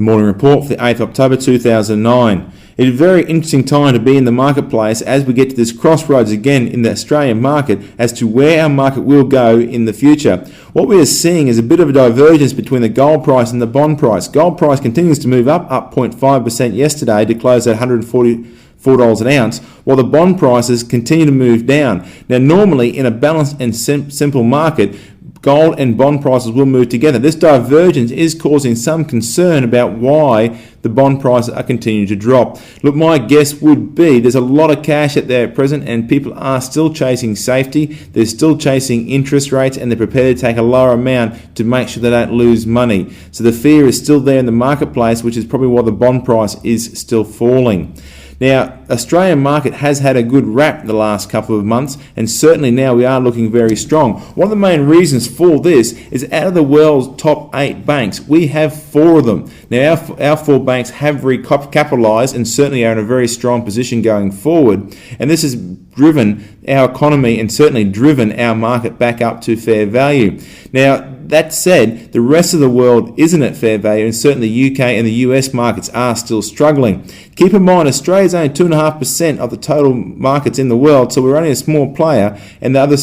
The morning report for the 8th of October 2009. It is a very interesting time to be in the marketplace as we get to this crossroads again in the Australian market as to where our market will go in the future. What we are seeing is a bit of a divergence between the gold price and the bond price. Gold price continues to move up 0.5% yesterday to close at $144 an ounce, while the bond prices continue to move down. Now, normally in a balanced and simple market, gold and bond prices will move together. This divergence is causing some concern about why the bond prices are continuing to drop. Look, my guess would be there's a lot of cash out there at present and people are still chasing safety. They're still chasing interest rates and they're prepared to take a lower amount to make sure they don't lose money. So the fear is still there in the marketplace, which is probably why the bond price is still falling. Now, Australian market has had a good rap the last couple of months, and certainly now we are looking very strong. One of the main reasons for this is out of the world's top 8 banks, we have 4 of them. Now, our 4 banks have recapitalised and certainly are in a very strong position going forward, and this has driven our economy and certainly driven our market back up to fair value. Now, that said, the rest of the world isn't at fair value, and certainly the UK and the US markets are still struggling. Keep in mind, Australia is only 2.5% of the total markets in the world, so we're only a small player, and the other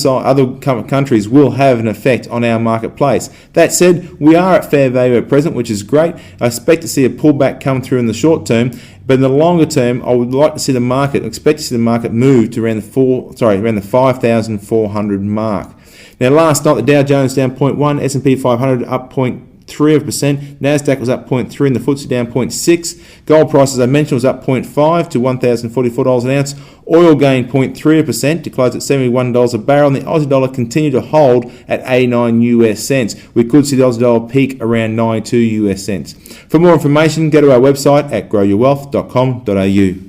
countries will have an effect on our marketplace. That said, we are at fair value at present, which is great. I expect to see a pullback come through in the short term, but in the longer term, I would like to see the market, expect to see the market move to around the 5,400 mark. Now, last night the Dow Jones down 0.1, S&P 500 up 0.3%, Nasdaq was up 0.3, and the FTSE down 0.6. Gold price, as I mentioned, was up 0.5 to $1,044 an ounce. Oil gained 0.3% to close at $71 a barrel, and the Aussie dollar continued to hold at 89 US cents. We could see the Aussie dollar peak around 92 US cents. For more information, go to our website at growyourwealth.com.au.